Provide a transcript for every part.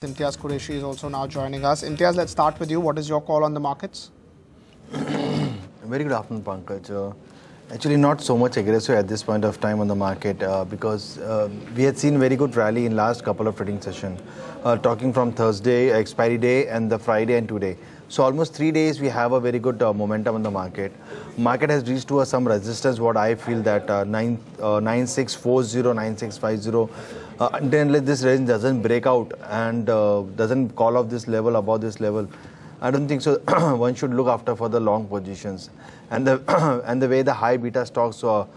Imtiaz Qureshi is also now joining us. Imtiaz, let's start with you. What is your call on the markets? Very good afternoon, Pankaj. Actually, not so much aggressive at this point of time on the market because we had seen very good rally in last couple of trading session. Talking from Thursday, expiry day, and the Friday and today. So almost 3 days we have a very good momentum on the market. Market has reached to some resistance. What I feel that 9640, 9650. Until unless this range doesn't break out and doesn't call off this level above this level, I don't think so. One should look after for the long positions, and the and the way the high beta stocks are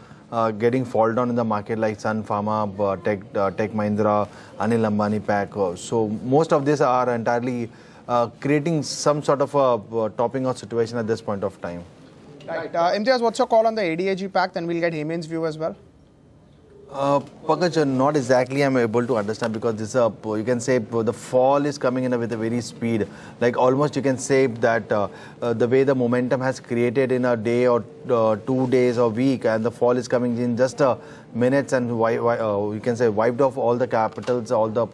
getting fall down in the market like Sun Pharma, Tech Mahindra, Anil Ambani pack. So most of these are entirely creating some sort of a topping out situation at this point of time. Right. Imtiaz, what's your call on the ADAG pack? Then we'll get Hemen's view as well. Pankaj, not exactly I'm able to understand because this you can say the fall is coming in with a very speed. Like almost you can say that the way the momentum has created in a day or 2 days or week, and the fall is coming in just minutes, and you can say wiped off all the capitals, all the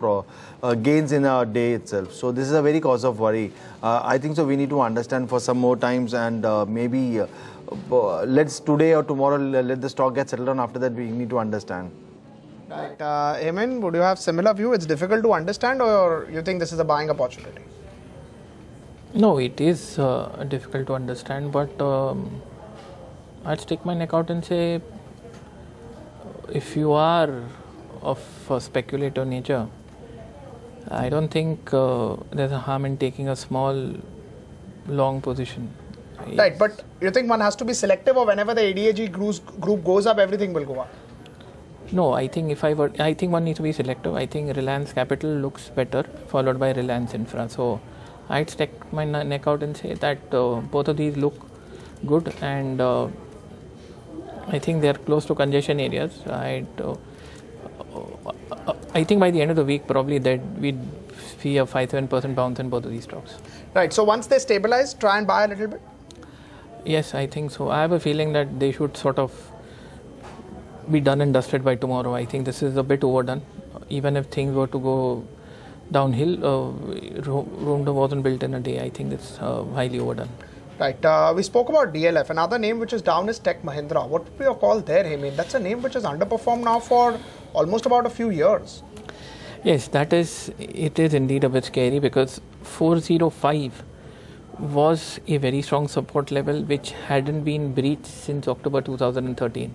gains in a day itself. So this is a very cause of worry. I think so we need to understand for some more times, and maybe let's today or tomorrow let the stock get settled on. After that we need to understand. Right. Hemen, would you have similar view? It's difficult to understand, or you think this is a buying opportunity? No, it is difficult to understand, but I'd stick my neck out and say, if you are of a speculative nature, I don't think there's a harm in taking a small long position. Right, but you think one has to be selective, or whenever the ADAG group goes up, everything will go up? No, I think I think one needs to be selective. I think Reliance Capital looks better, followed by Reliance Infra. So I'd stick my neck out and say that both of these look good, and I think they're close to congestion areas. I think by the end of the week, probably that we'd see a 5-7% bounce in both of these stocks. Right. So once they stabilize, try and buy a little bit. Yes, I think so. I have a feeling that they should sort of be done and dusted by tomorrow. I think this is a bit overdone. Even if things were to go downhill, Rome wasn't built in a day. I think it's highly overdone. Right. We spoke about DLF. Another name which is down is Tech Mahindra. What would be your call there, Hemen? That's a name which has underperformed now for almost about a few years. Yes, it is indeed a bit scary because 405 was a very strong support level which hadn't been breached since October 2013,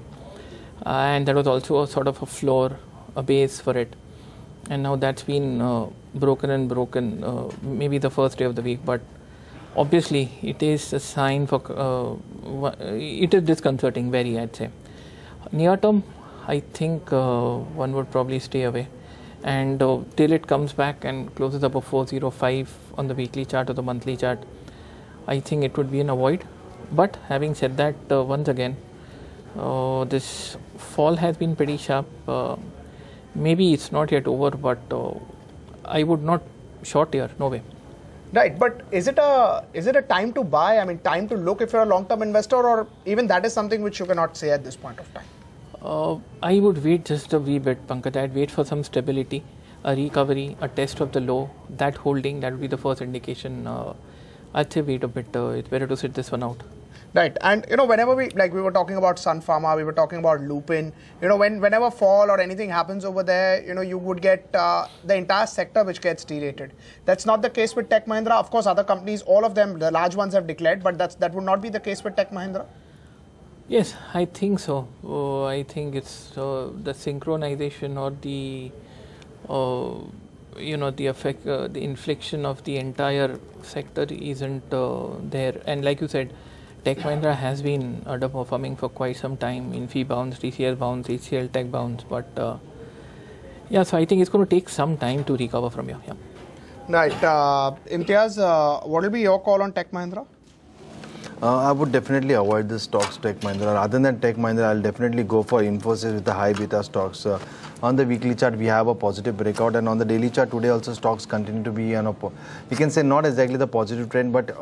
and that was also a sort of a floor, a base for it, and now that's been broken maybe the first day of the week, but obviously it is a sign for it is disconcerting very, I'd say. Near term, I think one would probably stay away, and till it comes back and closes up a 405 on the weekly chart or the monthly chart, I think it would be an avoid. But having said that, once again, this fall has been pretty sharp. Maybe it's not yet over, but I would not short here, no way. Right, but is it a time to buy? I mean, time to look if you're a long-term investor, or even that is something which you cannot say at this point of time? I would wait just a wee bit, Pankaj. I'd wait for some stability, a recovery, a test of the low, that holding, that would be the first indication. I'd say wait a bit. It's better to sit this one out. Right, and whenever we were talking about Sun Pharma, we were talking about Lupin. Whenever fall or anything happens over there, you would get the entire sector which gets derated. That's not the case with Tech Mahindra. Of course, other companies, all of them, the large ones have declared, but that would not be the case with Tech Mahindra. Yes, I think so. I think it's the synchronization or the the effect, the infliction of the entire sector isn't there. And like you said, Tech Mahindra has been underperforming for quite some time. Infi bounce, TCS bounce, HCL Tech bounce. But yeah, so I think it's going to take some time to recover from here. Yeah. Right. Imtiaz, what will be your call on Tech Mahindra? I would definitely avoid the stocks Tech Mahindra. Rather than Tech Mahindra, I'll definitely go for Infosys with the high beta stocks. On the weekly chart, we have a positive breakout, and on the daily chart today also stocks continue to be, you can say not exactly the positive trend, but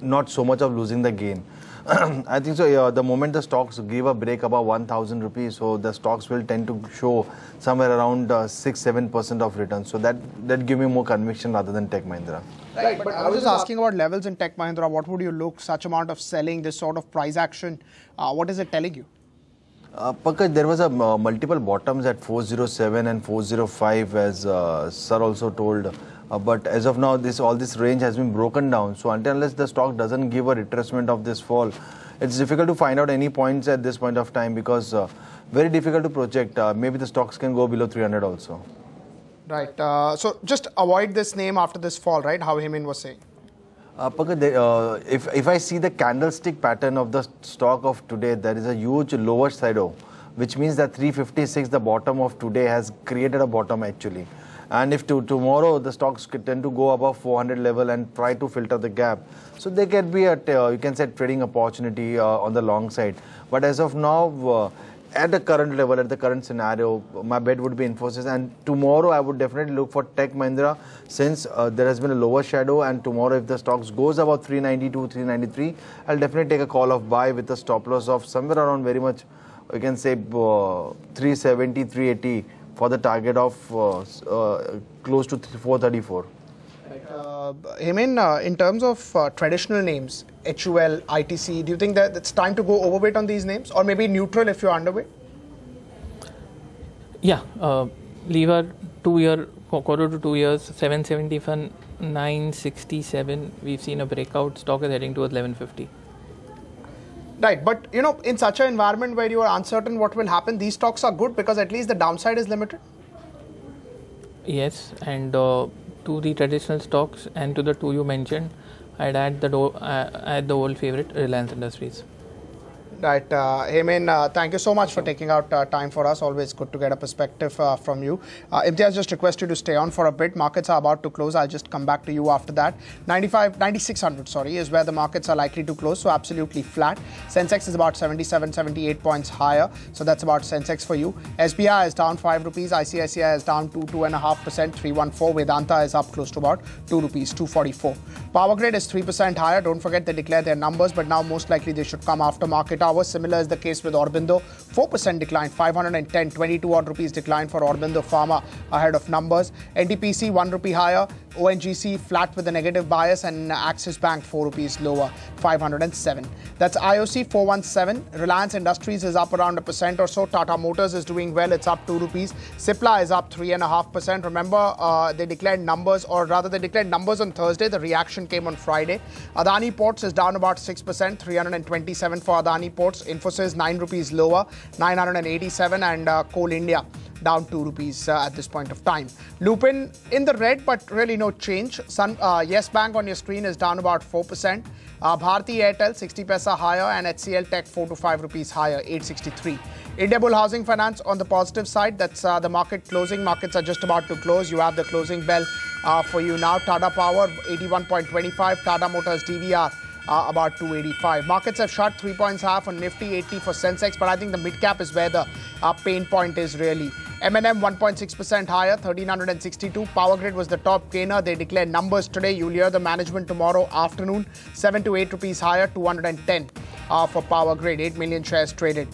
not so much of losing the gain. I think so. Yeah, the moment the stocks give a break above 1,000 rupees, so the stocks will tend to show somewhere around 6-7% of return. So that give me more conviction rather than Tech Mahindra. Right, but I was just asking about levels in Tech Mahindra. What would you look, such amount of selling, this sort of price action? What is it telling you? Pankaj, there was a multiple bottoms at 407 and 405, as Sir also told. But as of now, all this range has been broken down. So unless the stock doesn't give a retracement of this fall, it's difficult to find out any points at this point of time, because very difficult to project. Maybe the stocks can go below 300 also. Right. So just avoid this name after this fall, right? How Hemin was saying. Pankaj, if I see the candlestick pattern of the stock of today, there is a huge lower shadow, which means that 356, the bottom of today, has created a bottom actually. And if tomorrow the stocks tend to go above 400 level and try to filter the gap, so there can be a you can say trading opportunity on the long side. But as of now, at the current level, at the current scenario, my bet would be Infosys. And tomorrow I would definitely look for Tech Mahindra, since there has been a lower shadow. And tomorrow, if the stocks goes about 392, 393, I'll definitely take a call of buy with a stop loss of somewhere around very much, you can say 370, 380 for the target of close to 434. Hemin, in terms of traditional names, HUL, ITC, do you think that it's time to go overweight on these names, or maybe neutral if you're underweight? Yeah, lever 2 year, quarter to 2 years, 771, 967. We've seen a breakout. Stock is heading towards 1150. Right, but you know, in such an environment where you are uncertain what will happen, these stocks are good because at least the downside is limited. Yes, and to the traditional stocks and to the two you mentioned, I'd add the old favorite, Reliance Industries. Right, Hemin, thank you so much for taking out time for us. Always good to get a perspective from you. Imtiaz, just request you to stay on for a bit. Markets are about to close. I'll just come back to you after that. 9,600, sorry, is where the markets are likely to close. So absolutely flat. Sensex is about 77, 78 points higher. So that's about Sensex for you. SBI is down 5 rupees. ICICI is down 2.5%, 314. Vedanta is up close to about 2 rupees, 244. Power Grid is 3% higher. Don't forget they declare their numbers, but now most likely they should come after market hours. Similar is the case with Aurobindo. 4% decline, 510, 22 odd rupees decline for Aurobindo Pharma ahead of numbers. NTPC 1 rupee higher. ONGC flat with a negative bias, and Axis Bank 4 rupees lower, 507. That's IOC 417. Reliance Industries is up around 1% or so. Tata Motors is doing well, it's up 2 rupees. Cipla is up 3.5%. Remember, they declared numbers, or rather they declared numbers on Thursday. The reaction came on Friday. Adani Ports is down about 6%, 327 for Adani Ports. Infosys 9 rupees lower, 987, and Coal India down 2 rupees at this point of time. Lupin in the red, but really no change. Yes Bank on your screen is down about 4%. Bharti Airtel 60 paisa higher, and HCL Tech 4 to 5 rupees higher, 863. Indiabull Housing Finance on the positive side. That's the market closing. Markets are just about to close. You have the closing bell for you now. Tata Power 81.25. Tata Motors DVR about 285. Markets have shot 3 points half on Nifty, 80 for Sensex, but I think the mid cap is where the pain point is really. M&M 1.6% higher, 1362. Power Grid was the top gainer. They declare numbers today. You'll hear the management tomorrow afternoon. 7 to 8 rupees higher, 210 for Power Grid. 8 million shares traded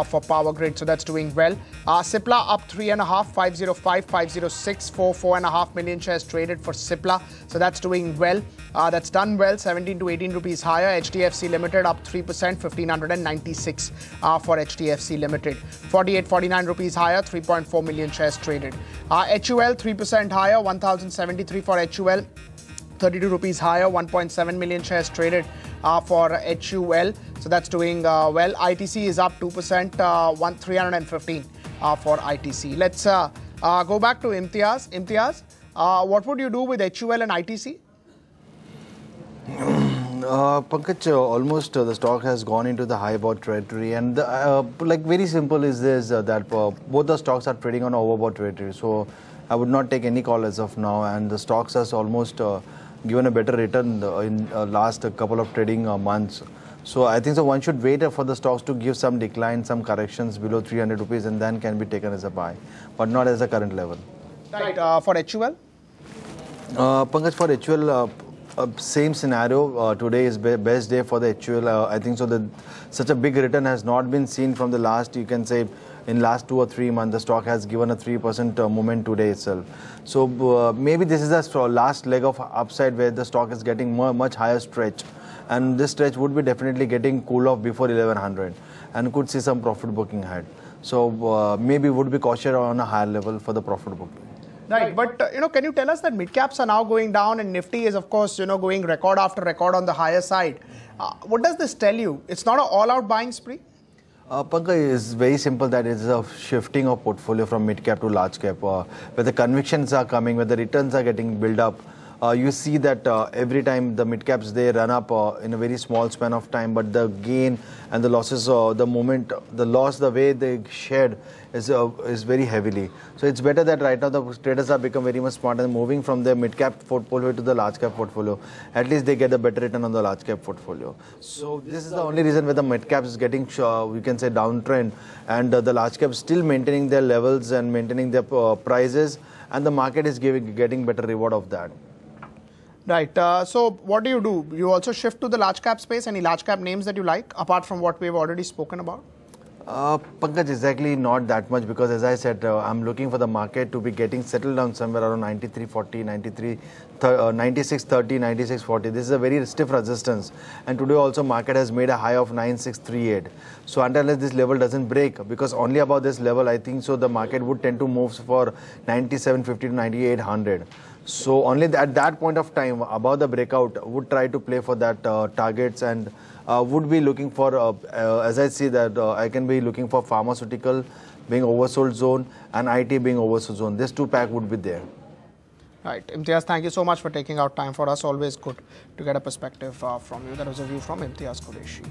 for Power Grid, so that's doing well. Cipla up 3.5, 505, 506, 4.5 million shares traded for Cipla, so that's doing well. That's done well, 17 to 18 rupees higher. HDFC Limited up 3%, 1596 for HDFC Limited. 48, 49 rupees higher, 3.4 million shares traded. HUL 3% higher, 1073 for HUL. 32 rupees higher, 1.7 million shares traded for HUL. So that's doing well. ITC is up 2%, 315 for ITC. Let's go back to Imtiaz. Imtiaz, what would you do with HUL and ITC? Pankaj, almost the stock has gone into the high bought territory, and like very simple is this that both the stocks are trading on overbought territory. So I would not take any call as of now, and the stocks has almost given a better return in last couple of trading months. So I think so one should wait for the stocks to give some decline, some corrections below 300 rupees, and then can be taken as a buy, but not as a current level. Right. For HUL? Pankaj, for HUL, Same scenario. Today is best day for the HUL. I think so. Such a big return has not been seen from the last. You can say in last 2 or 3 months, the stock has given a 3% movement today itself. So maybe this is the last leg of upside where the stock is getting much higher stretch, and this stretch would be definitely getting cool off before 1100, and could see some profit booking ahead. So maybe would be cautious on a higher level for the profit booking. Right, but can you tell us that mid caps are now going down and Nifty is, of course, going record after record on the higher side. What does this tell you? It's not an all-out buying spree? Pankaj, is very simple that it is a shifting of portfolio from mid cap to large cap, where the convictions are coming, where the returns are getting built up. You see that every time the mid caps, they run up in a very small span of time, but the gain and the losses, the loss, the way they shared is very heavily. So it's better that right now the traders have become very much smart and moving from the mid cap portfolio to the large cap portfolio. At least they get a better return on the large cap portfolio. So this is the only reason where the mid cap is getting, we can say, downtrend, and the large cap still maintaining their levels and maintaining their prices, and the market is getting better reward of that. Right. So what do? You also shift to the large cap space? Any large cap names that you like, apart from what we've already spoken about? Pankaj, exactly not that much, because as I said, I'm looking for the market to be getting settled down somewhere around 93.40, 96.30, 96.40. This is a very stiff resistance, and today also market has made a high of 96.38. So until this level doesn't break, because only about this level, I think so the market would tend to move for 97.50 to 98.00. So only at that point of time, above the breakout, would try to play for that targets, and would be looking for, as I see that, I can be looking for pharmaceutical being oversold zone and IT being oversold zone. This two pack would be there. Right. Imtiaz, thank you so much for taking out time for us. Always good to get a perspective from you. That was a view from Imtiaz Qureshi.